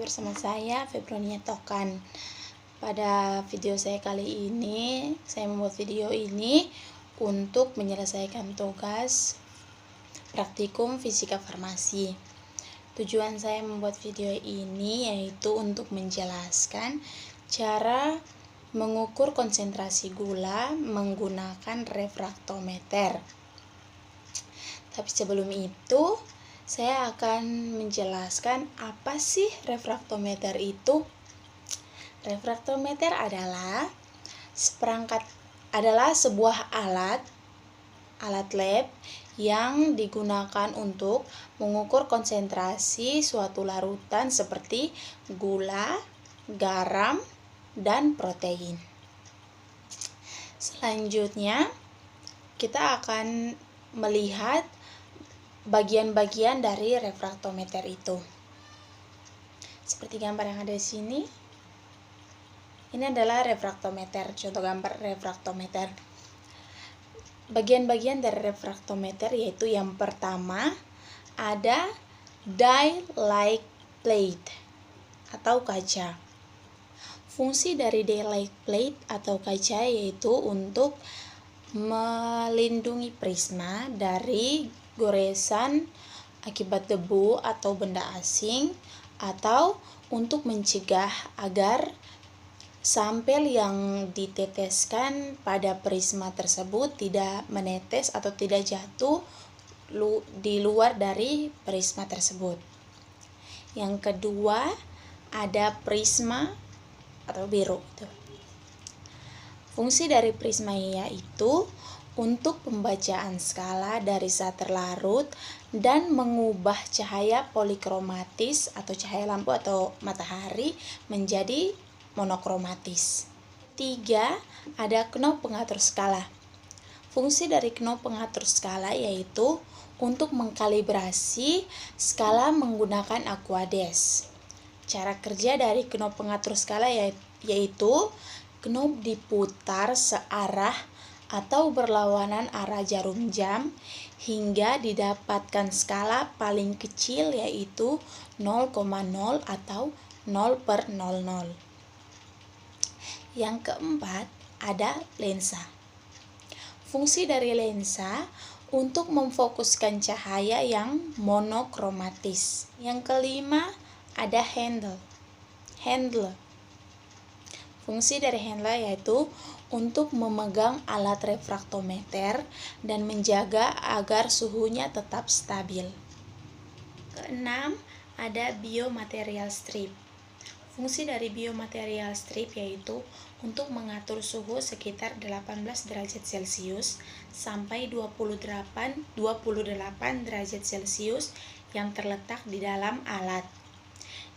bersama saya Febronia Tokan. Pada video saya kali ini, saya membuat video ini untuk menyelesaikan tugas praktikum fisika farmasi. Tujuan saya membuat video ini yaitu untuk menjelaskan cara mengukur konsentrasi gula menggunakan refraktometer. Tapi sebelum itu, saya akan menjelaskan apa sih refraktometer itu. Refraktometer adalah sebuah alat lab yang digunakan untuk mengukur konsentrasi suatu larutan seperti gula, garam, dan protein. Selanjutnya, kita akan melihat bagian-bagian dari refraktometer itu. Seperti gambar yang ada di sini. Ini adalah refraktometer, contoh gambar refraktometer. Bagian-bagian dari refraktometer yaitu yang pertama ada daylight plate atau kaca. Fungsi dari daylight plate atau kaca yaitu untuk melindungi prisma dari goresan akibat debu atau benda asing, atau untuk mencegah agar sampel yang diteteskan pada prisma tersebut tidak menetes atau tidak jatuh di luar dari prisma tersebut. Yang kedua ada prisma atau biru. Fungsi dari prisma yaitu untuk pembacaan skala dari zat terlarut dan mengubah cahaya polikromatis atau cahaya lampu atau matahari menjadi monokromatis. 3. Ada knob pengatur skala. Fungsi dari knob pengatur skala yaitu untuk mengkalibrasi skala menggunakan aquades. Cara kerja dari knob pengatur skala yaitu knob diputar searah atau berlawanan arah jarum jam hingga didapatkan skala paling kecil yaitu 0,0 atau 0/00. Yang keempat ada lensa. Fungsi dari lensa untuk memfokuskan cahaya yang monokromatis. Yang kelima ada handle. Fungsi dari handle yaitu untuk memegang alat refraktometer dan menjaga agar suhunya tetap stabil. Keenam, ada biomaterial strip. Fungsi dari biomaterial strip yaitu untuk mengatur suhu sekitar 18 derajat Celcius sampai 28 derajat Celcius yang terletak di dalam alat.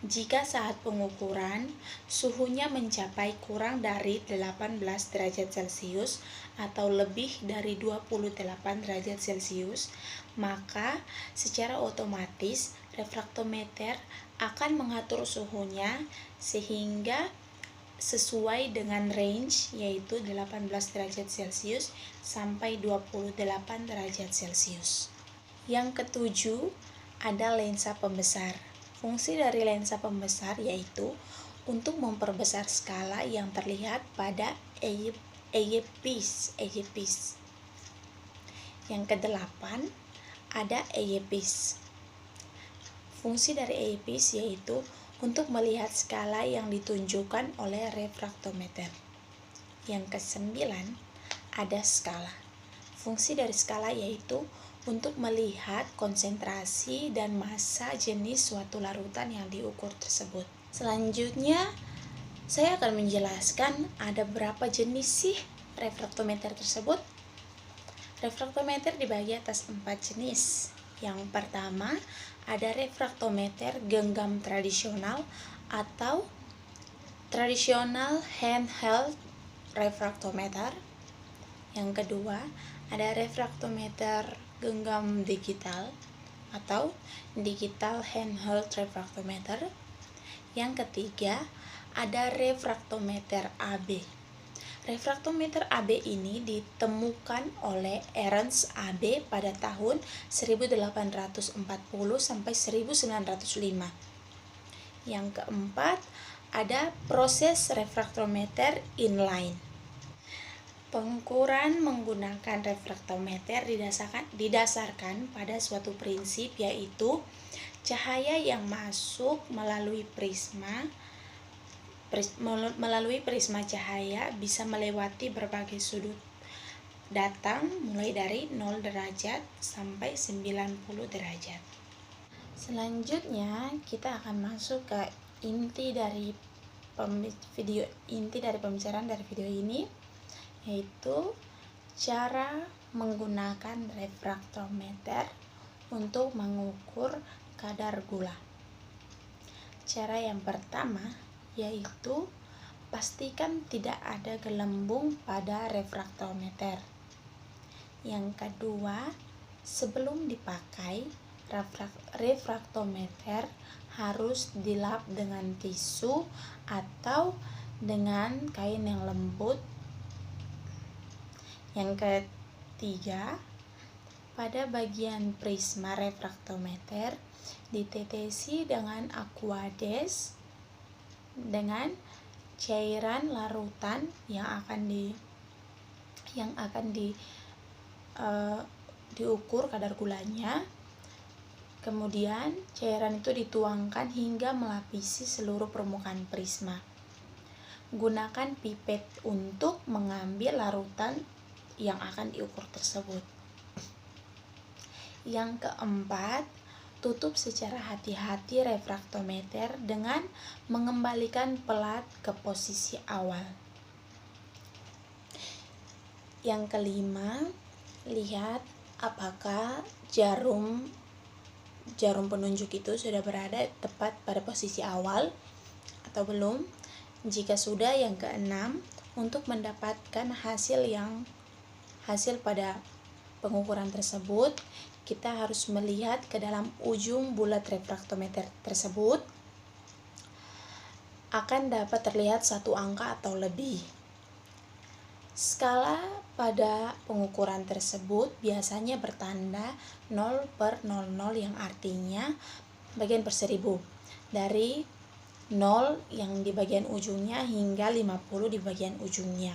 Jika saat pengukuran suhunya mencapai kurang dari 18 derajat Celcius atau lebih dari 28 derajat Celcius, maka secara otomatis refraktometer akan mengatur suhunya sehingga sesuai dengan range yaitu 18 derajat Celcius sampai 28 derajat Celcius. Yang ketujuh, ada lensa pembesar. Fungsi dari lensa pembesar yaitu untuk memperbesar skala yang terlihat pada eyepiece. Yang kedelapan ada eyepiece. Fungsi dari eyepiece yaitu untuk melihat skala yang ditunjukkan oleh refraktometer. Yang kesembilan ada skala. Fungsi dari skala yaitu untuk melihat konsentrasi dan massa jenis suatu larutan yang diukur tersebut. Selanjutnya, saya akan menjelaskan ada berapa jenis sih refraktometer tersebut. Refraktometer dibagi atas 4 jenis. Yang pertama, ada refraktometer genggam tradisional atau traditional handheld refraktometer. Yang kedua, ada refraktometer genggam digital atau digital handheld refraktometer. Yang ketiga, ada refraktometer AB. Refraktometer AB ini ditemukan oleh Ernst AB pada tahun 1840 sampai 1905. Yang keempat, ada proses refraktometer inline. Pengukuran menggunakan refraktometer didasarkan pada suatu prinsip, yaitu cahaya yang masuk melalui prisma cahaya bisa melewati berbagai sudut, datang mulai dari 0 derajat sampai 90 derajat. Selanjutnya kita akan masuk ke inti dari pembicaraan dari video ini, yaitu cara menggunakan refraktometer untuk mengukur kadar gula. Cara yang pertama yaitu pastikan tidak ada gelembung pada refraktometer. Yang kedua, sebelum dipakai, refraktometer harus dilap dengan tisu atau dengan kain yang lembut. Yang ketiga, pada bagian prisma refraktometer ditetesi dengan aqueous dengan cairan larutan yang akan diukur kadar gulanya. Kemudian cairan itu dituangkan hingga melapisi seluruh permukaan prisma. Gunakan pipet untuk mengambil larutan yang akan diukur tersebut. Yang keempat, tutup secara hati-hati refraktometer dengan mengembalikan pelat ke posisi awal. Yang kelima, lihat apakah jarum penunjuk itu sudah berada tepat pada posisi awal atau belum. Jika sudah, yang keenam, untuk mendapatkan hasil pada pengukuran tersebut, kita harus melihat ke dalam ujung bulat refraktometer tersebut. Akan dapat terlihat satu angka atau lebih. Skala pada pengukuran tersebut biasanya bertanda 0/00, yang artinya bagian per 1000. Dari 0 yang di bagian ujungnya hingga 50 di bagian ujungnya.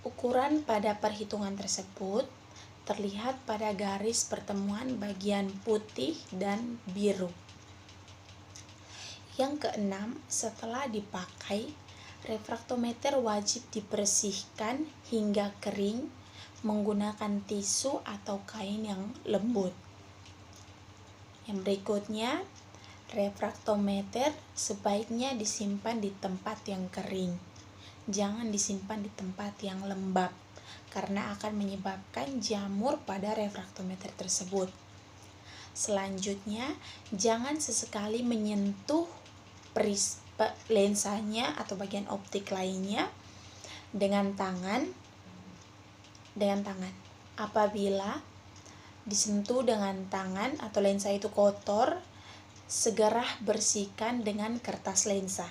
Ukuran pada perhitungan tersebut terlihat pada garis pertemuan bagian putih dan biru. Yang keenam, setelah dipakai, refraktometer wajib dibersihkan hingga kering menggunakan tisu atau kain yang lembut. Yang berikutnya, refraktometer sebaiknya disimpan di tempat yang kering. Jangan disimpan di tempat yang lembab, karena akan menyebabkan jamur pada refraktometer tersebut. Selanjutnya, jangan sesekali menyentuh lensanya atau bagian optik lainnya dengan tangan. Apabila disentuh dengan tangan atau lensa itu kotor, segera bersihkan dengan kertas lensa.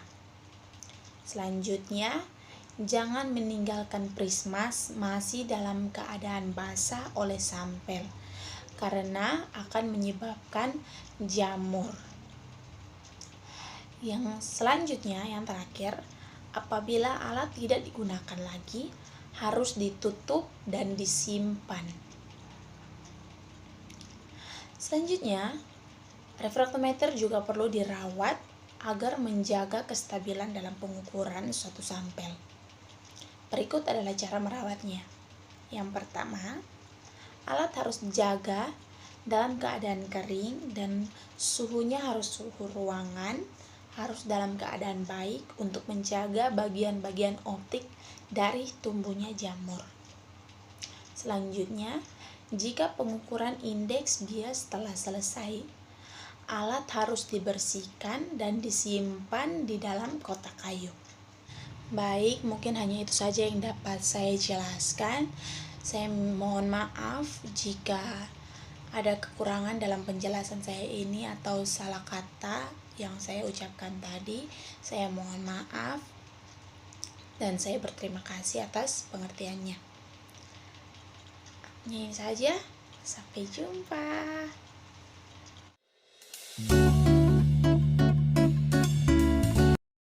Selanjutnya, jangan meninggalkan prisma masih dalam keadaan basah oleh sampel, karena akan menyebabkan jamur. Yang selanjutnya, yang terakhir, apabila alat tidak digunakan lagi, harus ditutup dan disimpan. Selanjutnya, refraktometer juga perlu dirawat agar menjaga kestabilan dalam pengukuran suatu sampel. Berikut adalah cara merawatnya. Yang pertama, alat harus dijaga dalam keadaan kering dan suhunya harus suhu ruangan, harus dalam keadaan baik untuk menjaga bagian-bagian optik dari tumbuhnya jamur. Selanjutnya, jika pengukuran indeks bias telah selesai, alat harus dibersihkan dan disimpan di dalam kotak kayu. Baik, mungkin hanya itu saja yang dapat saya jelaskan. Saya mohon maaf jika ada kekurangan dalam penjelasan saya ini atau salah kata yang saya ucapkan tadi. Saya mohon maaf dan saya berterima kasih atas pengertiannya. Ini saja, sampai jumpa.